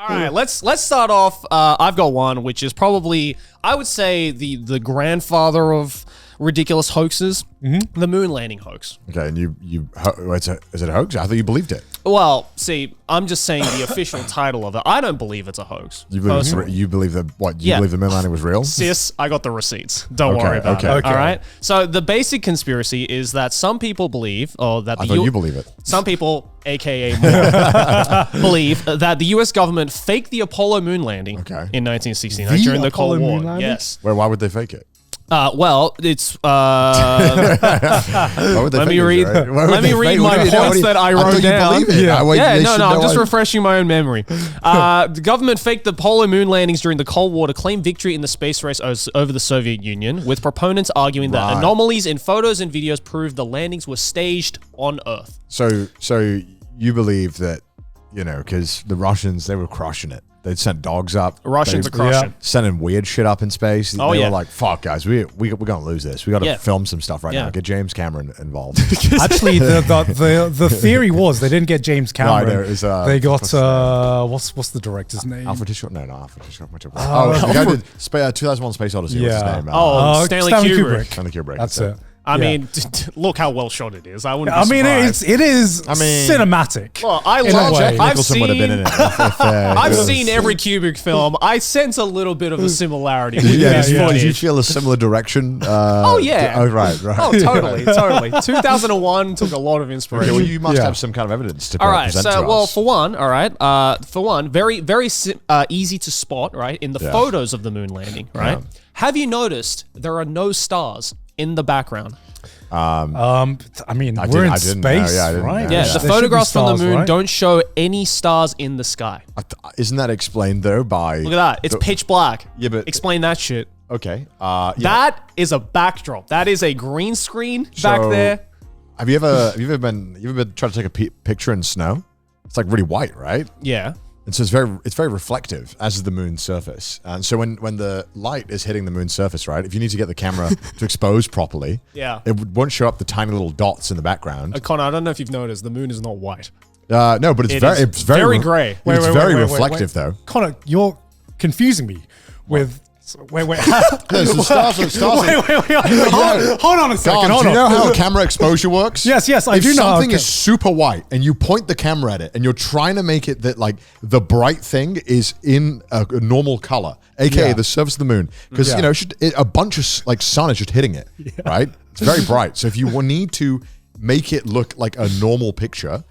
All right, let's start off. I've got one, which is probably, I would say, the grandfather of ridiculous hoaxes, the moon landing hoax. Okay, and is it a hoax? I thought you believed it. Well, see, I'm just saying the official title of it. I don't believe it's a hoax. You believe that what? You believe the moon landing was real? Sis, I got the receipts. Don't worry about it. Okay. All right. So the basic conspiracy is that some people believe, or that I thought you believe it. Some people, aka more, believe that the U.S. government faked the Apollo moon landing in 1969 during the Cold War. Yes. Why would they fake it? Well, it's. Let me read. Let me read my points that I wrote down. I'm just refreshing my own memory. The government faked the Apollo moon landings during the Cold War to claim victory in the space race over the Soviet Union, with proponents arguing that anomalies in photos and videos proved the landings were staged on Earth. So you believe that, because the Russians, they were crushing it. They'd sent dogs up. Russians are crushing. Sending weird shit up in space. Oh, they were like, fuck, guys, we're going to lose this. We got to film some stuff right now. Get James Cameron involved. Actually, the theory was they didn't get James Cameron. No, it was, they got, what's the director's name? Alfred Hitchcock? No, not Alfred Hitchcock. The guy did 2001 Space Odyssey. What's his name? Stanley Kubrick. Stanley Kubrick. That's it. I mean, look how well shot it is. I wouldn't. It is cinematic. Well, I love Jack Nicholson would have been in it. I've seen every Kubrick film. I sense a little bit of a similarity. With Did you feel a similar direction? Oh yeah. Right. Oh, totally. 2001 took a lot of inspiration. Okay, well, you must have some kind of evidence to present to us. Well, for one, very easy to spot. Right, in the photos of the moon landing. Right. Yeah. Have you noticed there are no stars in the background? We're in space, right? Yeah, the photographs from the moon don't show any stars in the sky. Isn't that explained though by? Look at that, it's pitch black. Yeah, but explain that shit. Okay, that is a backdrop. That is a green screen back there. Have you ever been trying to take a picture in snow? It's like really white, right? Yeah. And so it's very reflective, as is the moon's surface. And so when the light is hitting the moon's surface, right, if you need to get the camera to expose properly, it won't show up the tiny little dots in the background. Connor, I don't know if you've noticed, the moon is not white. No, but it's very grey. It's very reflective, though. Connor, you're confusing me with... Wait. Stars. Hold on a second. Do you know how camera exposure works? Yes, I do know. If something is super white and you point the camera at it and you're trying to make it that like the bright thing is in a normal color, aka the surface of the moon, because a bunch of like sun is just hitting it, right? It's very bright. So if you need to make it look like a normal picture,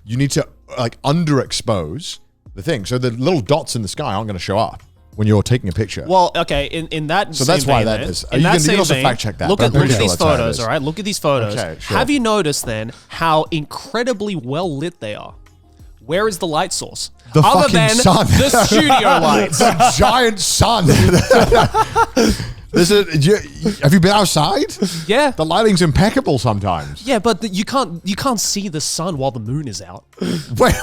you need to like underexpose the thing. So the little dots in the sky aren't going to show up when you're taking a picture. Well, okay, in that so same that's why vein, that is. You can also fact check that. Look at these photos, all right? Look at these photos. Okay, sure. Have you noticed then how incredibly well lit they are? Where is the light source? The Other fucking than sun. The studio lights. The giant sun. Have you been outside? Yeah. The lighting's impeccable sometimes. Yeah, but you can't see the sun while the moon is out. Wait.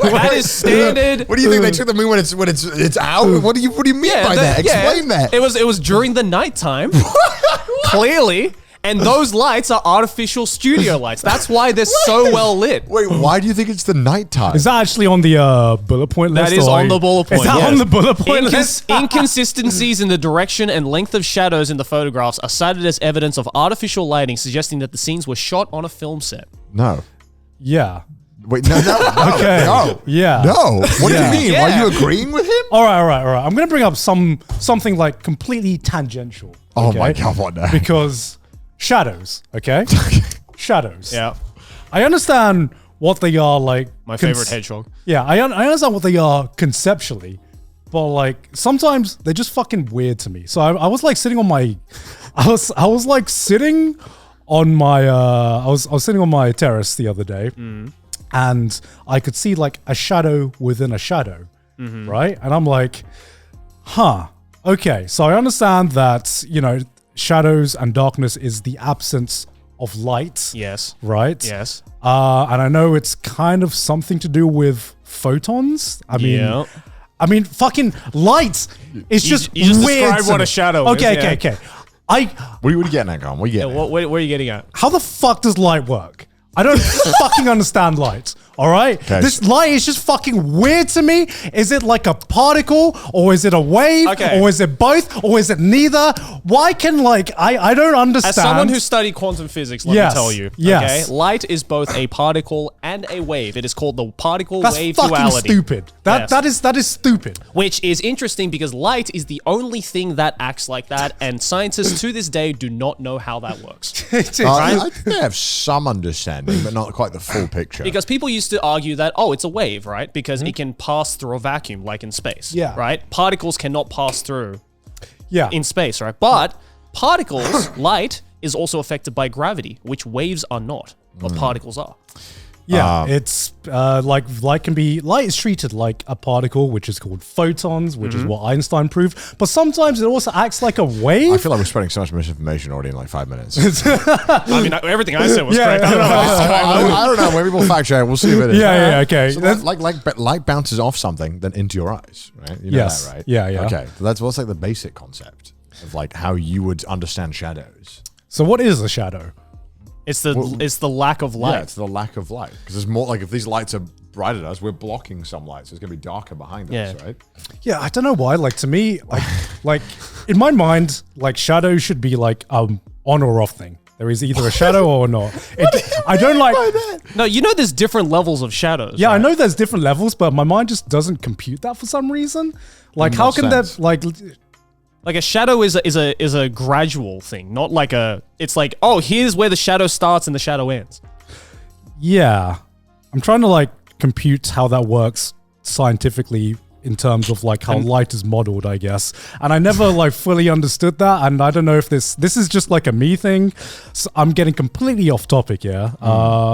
That is standard. What do you think they took the moon when it's out? What do you mean by that? Explain that. It was during the nighttime. Clearly. And those lights are artificial studio lights. That's why they're so well lit. Wait, why do you think it's the nighttime? Is that actually on the bullet point list? That is on the bullet point. Is that on the bullet point list? Inconsistencies in the direction and length of shadows in the photographs are cited as evidence of artificial lighting, suggesting that the scenes were shot on a film set. No. Yeah. Wait, no. Okay. No. Yeah. No. What do you mean? Yeah. Are you agreeing with him? All right. I'm going to bring up something like completely tangential. Oh my God, what now? Because... shadows, okay? Shadows. Yeah. I understand what they are like. My favorite hedgehog. Yeah, I understand what they are conceptually, but like sometimes they're just fucking weird to me. So I was like sitting on my, I was like sitting on my, I was sitting on my terrace the other day, and I could see like a shadow within a shadow, right? And I'm like, okay. So I understand that, shadows and darkness is the absence of light. Yes. Right? Yes. And I know it's kind of something to do with photons. I mean, fucking light. It's just you just weird. describe what a shadow is. Okay. What are you getting at, Colin? What are you getting at? What are you getting at? How the fuck does light work? I don't fucking understand light. All right? Okay. This light is just fucking weird to me. Is it like a particle or is it a wave or is it both or is it neither? Why can I don't understand. As someone who studied quantum physics, let me tell you. Yes. Okay? Light is both a particle and a wave. It is called the particle wave fucking duality. Stupid. That is stupid. Which is interesting because light is the only thing that acts like that, and scientists to this day do not know how that works. I think they have some understanding, but not quite the full picture. Because people used to argue that, it's a wave, right? Because it can pass through a vacuum, like in space. Yeah. Right? Particles cannot pass through Yeah. in space, right? But particles, light, is also affected by gravity, which waves are not, but particles are. Yeah, it's light is treated like a particle, which is called photons, which is what Einstein proved. But sometimes it also acts like a wave. I feel like we're spreading so much misinformation already in like 5 minutes. I mean, everything I said was correct. I don't know. Maybe we'll fact check. We'll see if it is. Yeah, okay. So light bounces off something, then into your eyes, right? You know that, right? Yeah. Okay, so what's like the basic concept of like how you would understand shadows. So what is a shadow? It's the lack of light. Yeah, it's the lack of light. Because there's more like if these lights are bright at us, we're blocking some light, so it's gonna be darker behind us, right? Yeah, I don't know why. Like to me, like in my mind, like shadow should be like on or off thing. There is either a shadow or not. I don't like. No, there's different levels of shadows. Yeah, right? I know there's different levels, but my mind just doesn't compute that for some reason. Like, how can that like? Like a shadow is a gradual thing, not like it's like, here's where the shadow starts and the shadow ends. Yeah. I'm trying to like compute how that works scientifically in terms of like how light is modeled, I guess. And I never like fully understood that. And I don't know if this is just like a me thing. So I'm getting completely off topic here.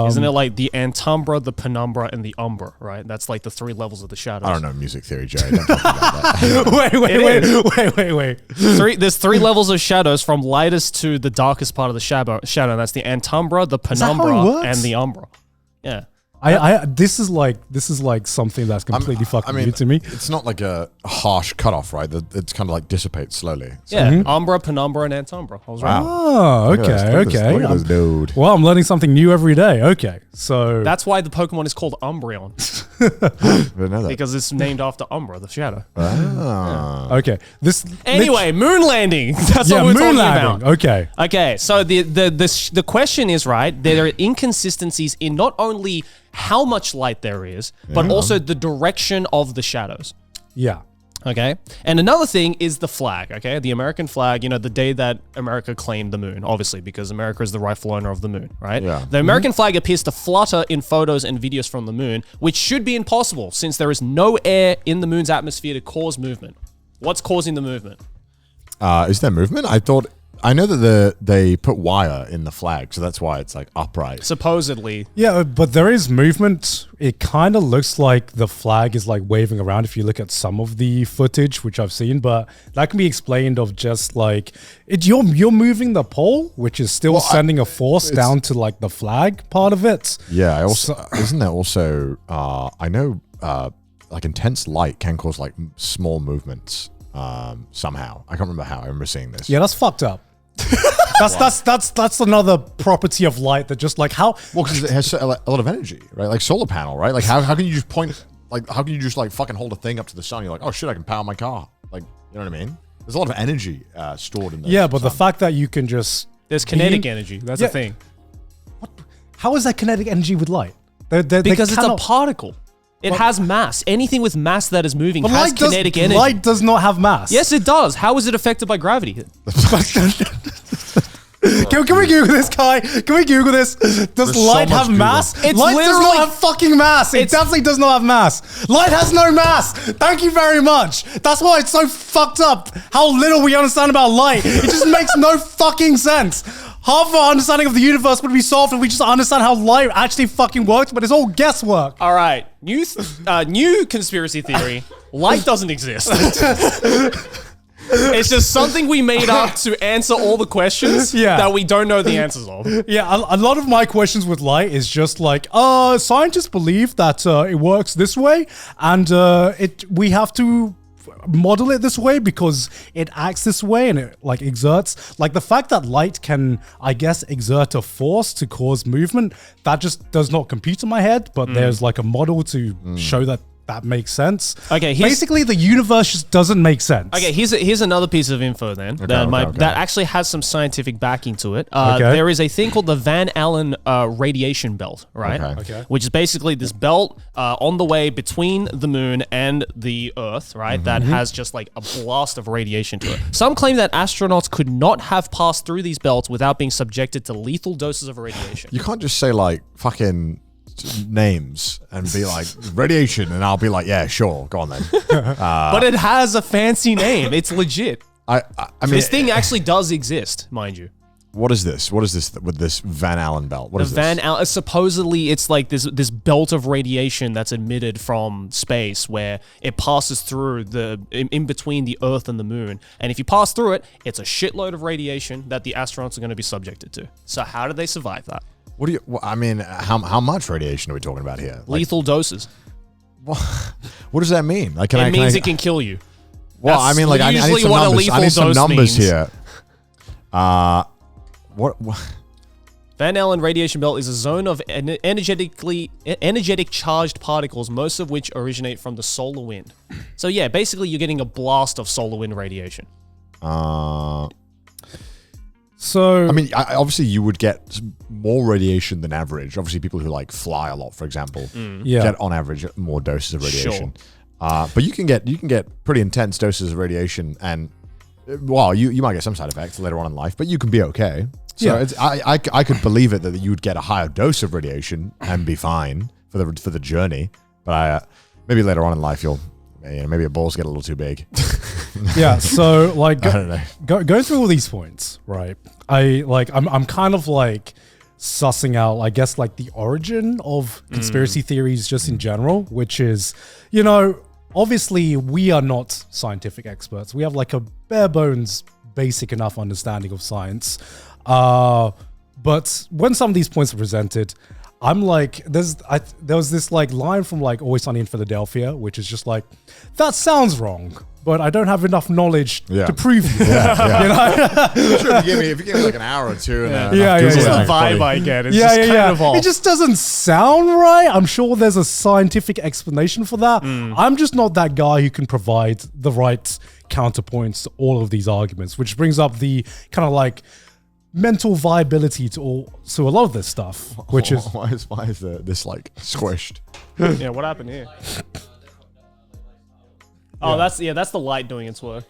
Isn't it like the antumbra, the penumbra, and the umbra, right? That's like the 3 levels of the shadows. I don't know music theory, Jerry. Don't talk about that. Wait. There's 3 levels of shadows from lightest to the darkest part of the shadow. And that's the antumbra, the penumbra, and the umbra. Yeah. This is like something that's completely fucking new to me. It's not like a harsh cutoff, right? It's kind of like dissipates slowly. So. Yeah, umbra, penumbra, and antumbra. I was right. Oh, okay. Look at this dude. Well, I'm learning something new every day. Okay, so that's why the Pokemon is called Umbreon. Because it's named after Umbra, the shadow. Okay. Anyway, moon landing. That's what we're talking about. Okay. Okay. So the question is, right, there are inconsistencies in not only how much light there is, but also the direction of the shadows. Yeah. Okay. And another thing is the flag. Okay. The American flag, the day that America claimed the moon, obviously, because America is the rightful owner of the moon, right? Yeah. The American flag appears to flutter in photos and videos from the moon, which should be impossible since there is no air in the moon's atmosphere to cause movement. What's causing the movement? Is there movement? I know that they put wire in the flag, so that's why it's like upright. Supposedly. Yeah, but there is movement. It kind of looks like the flag is like waving around if you look at some of the footage, which I've seen, but that can be explained of just like, you're moving the pole, which is still sending a force down to like the flag part of it. Yeah, isn't there also, I know like intense light can cause like small movements somehow. I can't remember how. I remember seeing this. Yeah, that's fucked up. That's another property of light that just like how. Well, because it has a lot of energy, right? Like solar panel, right? Like how can you just point, like how can you just like fucking hold a thing up to the sun? You're like, oh shit, I can power my car. Like, you know what I mean? There's a lot of energy stored in there. Yeah, but the fact that you can just there's kinetic energy. That's a thing. How is that kinetic energy with light? Because it's a particle. It has mass. Anything with mass that is moving has kinetic energy. Light does not have mass. Yes, it does. How is it affected by gravity? Can we Google this, Kai? Can we Google this? Does light have mass? Light does not have fucking mass. It definitely does not have mass. Light has no mass. Thank you very much. That's why it's so fucked up how little we understand about light. It just makes no fucking sense. Half of our understanding of the universe would be solved if we just understand how light actually fucking works, but it's all guesswork. All right. New conspiracy theory. Light doesn't exist. It's just something we made up to answer all the questions that we don't know the answers of. Yeah, a lot of my questions with light is just like, scientists believe that it works this way, and we have to model it this way because it acts this way and it like exerts, like the fact that light can, I guess, exert a force to cause movement, that just does not compute in my head, but there's like a model to show that makes sense. Okay, basically the universe just doesn't make sense. Okay, here's another piece of info then that actually has some scientific backing to it. There is a thing called the Van Allen radiation belt, right? Okay. Which is basically this belt on the way between the moon and the Earth, right? That has just like a blast of radiation to it. Some claim that astronauts could not have passed through these belts without being subjected to lethal doses of radiation. You can't just say like fucking names and be like radiation, and I'll be like, yeah, sure, go on then. But it has a fancy name. It's legit. I mean, this thing actually does exist, mind you. What is this? What is this with this Van Allen belt? What is this? Van Allen, supposedly it's like this belt of radiation that's emitted from space where it passes through in between the Earth and the moon. And if you pass through it, it's a shitload of radiation that the astronauts are going to be subjected to. So how did they survive that? What do you? I mean, how much radiation are we talking about here? Lethal doses. What does that mean? Like, it can kill you. Well, I mean, like, I need some numbers. I need some numbers here. What? Van Allen radiation belt is a zone of energetic charged particles, most of which originate from the solar wind. So yeah, basically you're getting a blast of solar wind radiation. So I mean, obviously you would get more radiation than average. Obviously, people who like fly a lot, for example, get on average more doses of radiation. Sure. But you can get pretty intense doses of radiation, and well, you might get some side effects later on in life, but you can be okay. So I could believe it that you would get a higher dose of radiation and be fine for the journey. But maybe later on in life maybe your balls get a little too big. Yeah, so like I don't know. Going through all these points, right? I'm kind of like sussing out, I guess, like the origin of conspiracy theories just in general, which is, obviously we are not scientific experts. We have like a bare bones, basic enough understanding of science. But when some of these points are presented, I'm like, there was this like line from like Always Sunny in Philadelphia, which is just like, that sounds wrong, but I don't have enough knowledge to prove you. Sure, if you give me like an hour or two, and it's just the vibe I get. It's just kind of off. It just doesn't sound right. I'm sure there's a scientific explanation for that. I'm just not that guy who can provide the right counterpoints to all of these arguments, which brings up the kind of like mental viability to a lot of this stuff, which is why is this like squished? Yeah, what happened here? Oh, that's the light doing its work.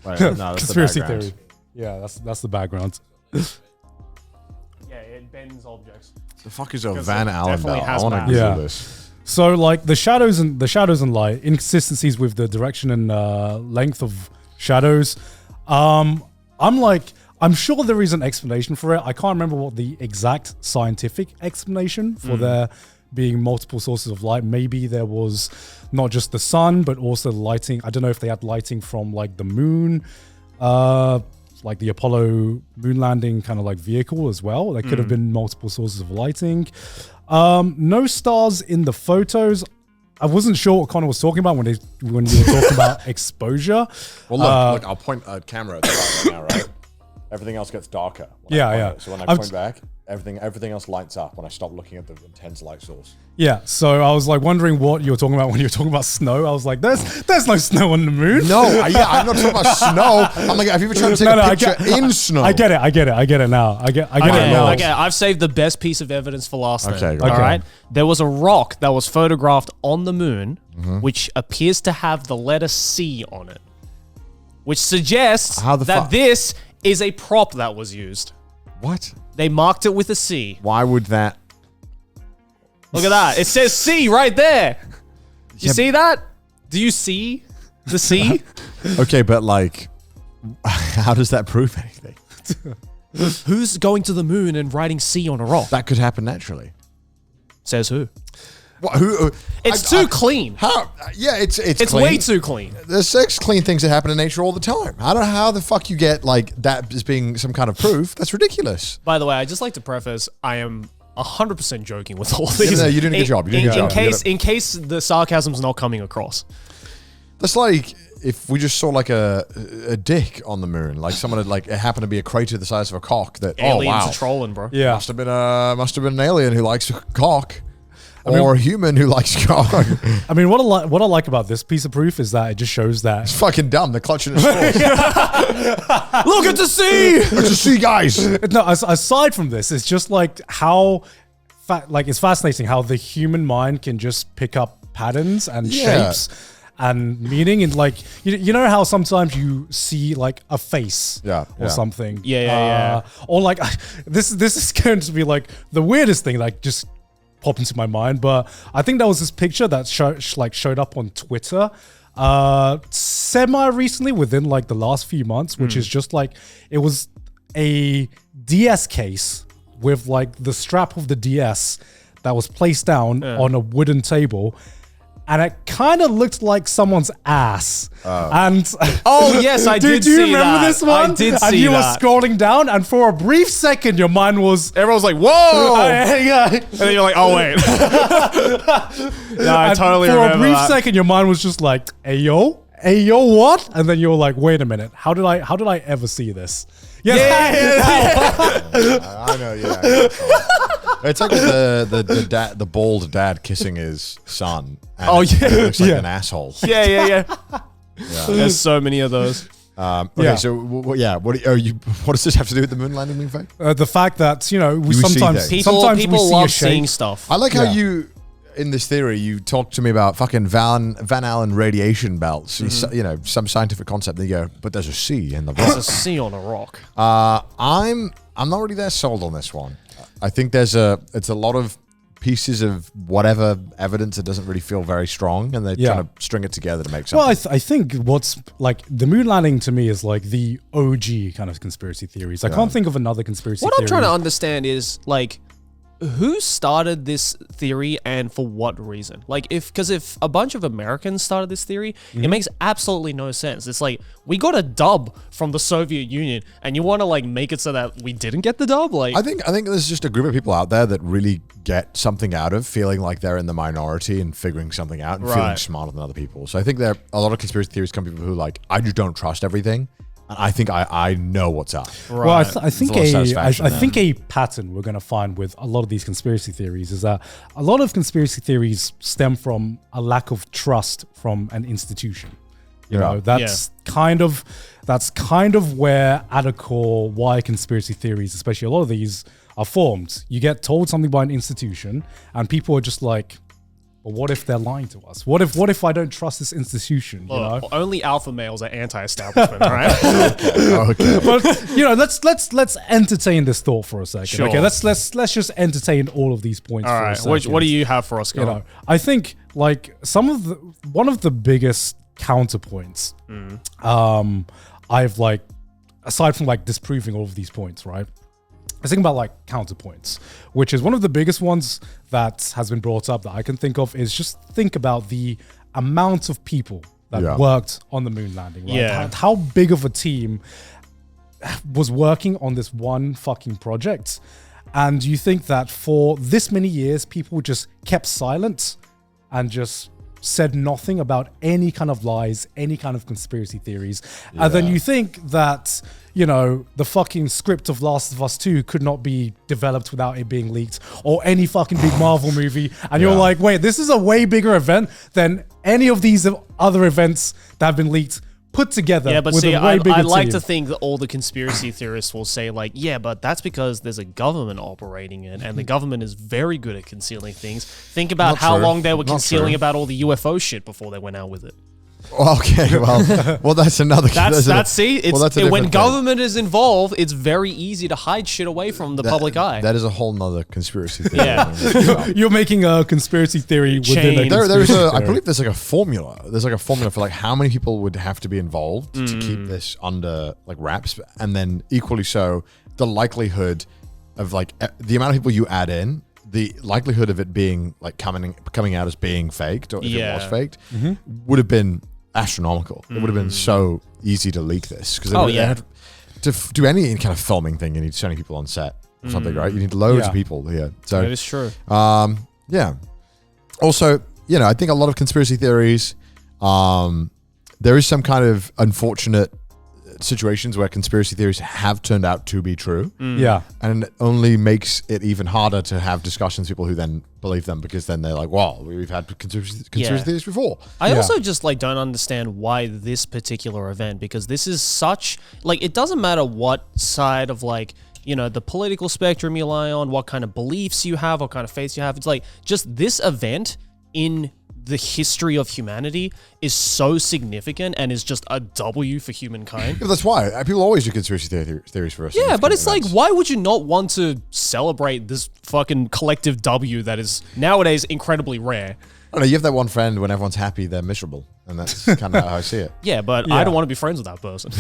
Right, no, that's conspiracy the theory. Yeah, that's the background. Yeah, it bends objects. The fuck is a Van Allen belt? I want to Google this. So like the shadows and light, inconsistencies with the direction and length of shadows. I'm sure there is an explanation for it. I can't remember what the exact scientific explanation for there being multiple sources of light. Maybe there was not just the sun, but also lighting. I don't know if they had lighting from like the moon, like the Apollo moon landing kind of like vehicle as well. There could have been multiple sources of lighting. No stars in the photos. I wasn't sure what Connor was talking about when you were talking about exposure. Well, look, I'll point a camera at the light right now, right? Everything else gets darker. So when I point back, everything else lights up when I stop looking at the intense light source. Yeah, so I was like wondering what you were talking about when you were talking about snow. I was like, there's no snow on the moon. No, I'm not talking about snow. I'm like, have you ever tried to take a picture in snow? I get it now. I get it now. Okay, I've saved the best piece of evidence for last then. Okay, all right. There was a rock that was photographed on the moon, which appears to have the letter C on it, which suggests that this is a prop that was used. What? They marked it with a C. Why would that? Look at that. It says C right there. You see that? Do you see the C? Okay, but like, how does that prove anything? Who's going to the moon and writing C on a rock? That could happen naturally. Says who? What, who? It's too clean. How? Yeah, it's clean. Way too clean. There's 6 clean things that happen in nature all the time. I don't know how the fuck you get like that as being some kind of proof. That's ridiculous. By the way, I just like to preface, I am 100% joking with all these. No, you're doing a good job. In case the sarcasm's not coming across. That's like if we just saw like a dick on the moon, like someone had like it happened to be a crater the size of a cock. That aliens are trolling, bro. Yeah, must have been an alien who likes cock. Or a human who likes cock. I mean, what I like about this piece of proof is that it just shows that it's fucking dumb. They're clutching at straws. Look at the sea. It's a sea, guys. No, aside from this, it's just like how, it's fascinating how the human mind can just pick up patterns and shapes and meaning, and like you know how sometimes you see like a face or something, or like this is going to be like the weirdest thing, like just pop into my mind, but I think there was this picture that showed up on Twitter semi recently within like the last few months, which is just like it was a DS case with like the strap of the DS that was placed down on a wooden table. And it kind of looked like someone's ass. And yes, I did see that. Do you remember this one? I did see that. And you were scrolling down, and for a brief second, your mind was... Everyone was like, whoa! And then you're like, oh, wait. I totally remember that. For a brief second, your mind was just like, hey, yo, what? And then you were like, wait a minute. How did I ever see this? I know, It's like the bald dad kissing his son. And it looks like an asshole. Yeah. There's so many of those. Okay, so what does this have to do with the moon landing being fake? The fact that we sometimes people love seeing stuff. I like how you. In this theory, you talk to me about fucking Van Allen radiation belts. Some scientific concept. And you go, but there's a sea in the rock. There's a sea on a rock. I'm not really that sold on this one. I think it's a lot of pieces of whatever evidence that doesn't really feel very strong, and they're trying to string it together to make something. Well, I think what's like the moon landing to me is like the OG kind of conspiracy theories. I can't think of another conspiracy theory. What I'm trying to understand is like, who started this theory and for what reason? Like, because if a bunch of Americans started this theory, it makes absolutely no sense. It's like, we got a dub from the Soviet Union, and you want to like make it so that we didn't get the dub? Like, I think there's just a group of people out there that really get something out of feeling like they're in the minority and figuring something out and feeling smarter than other people. So I think there are a lot of conspiracy theories come from people who like, I just don't trust everything. I think I know what's up. Right. Well, I think a pattern we're going to find with a lot of these conspiracy theories is that a lot of conspiracy theories stem from a lack of trust from an institution. That's kind of where at a core why conspiracy theories, especially a lot of these, are formed. You get told something by an institution, and people are just like, but what if they're lying to us? What if I don't trust this institution? Only alpha males are anti-establishment, right? Okay. But let's entertain this thought for a second. Sure. Okay, let's just entertain all of these points. All for right. a second. What do you have for us, Scott? I think like one of the biggest counterpoints. I've like, aside from like disproving all of these points, right? I think about like counterpoints, which is one of the biggest ones that has been brought up that I can think of, is just think about the amount of people that worked on the moon landing, right? Yeah. How big of a team was working on this one fucking project. And you think that for this many years, people just kept silent and just said nothing about any kind of lies, any kind of conspiracy theories. Yeah. And then you think that, the fucking script of Last of Us 2 could not be developed without it being leaked, or any fucking big Marvel movie. And you're like, wait, this is a way bigger event than any of these other events that have been leaked put together. Yeah, but with see, a way bigger I like team. to think that all the conspiracy theorists will say like, yeah, but that's because there's a government operating it, and the government is very good at concealing things. Think about how long they were concealing about all the UFO shit before they went out with it. Okay, well, that's another. When government is involved, it's very easy to hide shit away from the public eye. That is a whole nother conspiracy theory. Yeah, you're making a conspiracy theory within a conspiracy theory. I believe there's like a formula. There's like a formula for like how many people would have to be involved to keep this under like wraps, and then equally so, the likelihood of like the amount of people you add in. The likelihood of it being like coming out as being faked, or if it was faked, would have been astronomical. It would have been so easy to leak this, because they had to do any kind of filming thing. You need so many people on set or something, right? You need loads of people here. So that is true. Yeah. Also, I think a lot of conspiracy theories, there is some kind of unfortunate situations where conspiracy theories have turned out to be true. Yeah. And it only makes it even harder to have discussions with people who then believe them, because then they're like, well, we've had conspiracy theories before. I also just like don't understand why this particular event, because this is such, like, it doesn't matter what side of like, you know, the political spectrum you lie on, what kind of beliefs you have, what kind of faiths you have. It's like just this event in the history of humanity is so significant and is just a W for humankind. Yeah, that's why people always do conspiracy theories for us. Yeah, but it's like, why would you not want to celebrate this fucking collective W that is nowadays incredibly rare? I don't know, you have that one friend when everyone's happy, they're miserable. And that's kind of how I see it. Yeah, but I don't want to be friends with that person.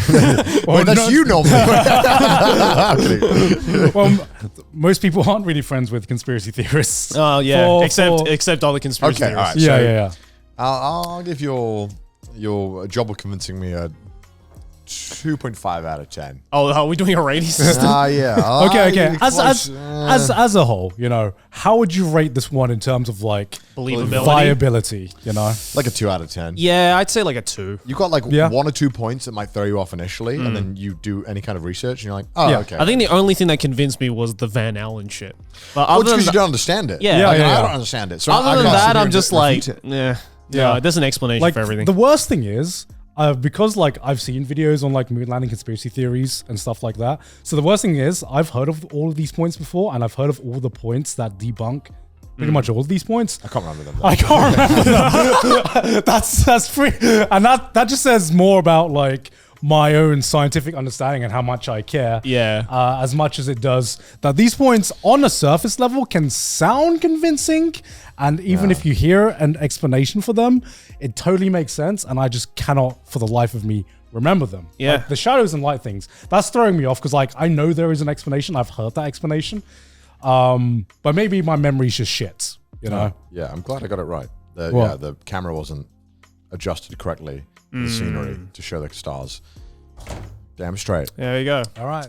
Well, that's you normally. Well, most people aren't really friends with conspiracy theorists. Oh, yeah. Except all the conspiracy theorists. All right, Yeah. I'll give your job of convincing me a 2.5 out of 10. Oh, are we doing a rating system? Yeah. Okay. As a whole, you know, how would you rate this one in terms of like Believability? viability? You know, Like a 2 out of 10. Yeah, I'd say like a 2. You got like 1 or 2 points that might throw you off initially, and then you do any kind of research, and you're like, oh, okay. I think the only thing that convinced me was the Van Allen shit. But Well, it's because you don't understand it. Yeah. I don't understand it. So Other than that, I'm just like, refute it. no, there's an explanation like for everything. the worst thing is. Because like I've seen videos on like moon landing conspiracy theories and stuff like that. So the worst thing is I've heard of all of these points before, and I've heard of all the points that debunk pretty much all of these points. I can't remember them, though. I can't remember them. That's free, and that just says more about like my own scientific understanding and how much I care. As much as it does that these points on a surface level can sound convincing, and even if you hear an explanation for them, it totally makes sense, and I just cannot for the life of me remember them. Like, the shadows and light things, that's throwing me off, because like I know there is an explanation, I've heard that explanation, but maybe my memory's just shit, you know? Yeah, I'm glad I got it right. The camera wasn't adjusted correctly, the scenery to show the stars. Damn straight. There you go. All right.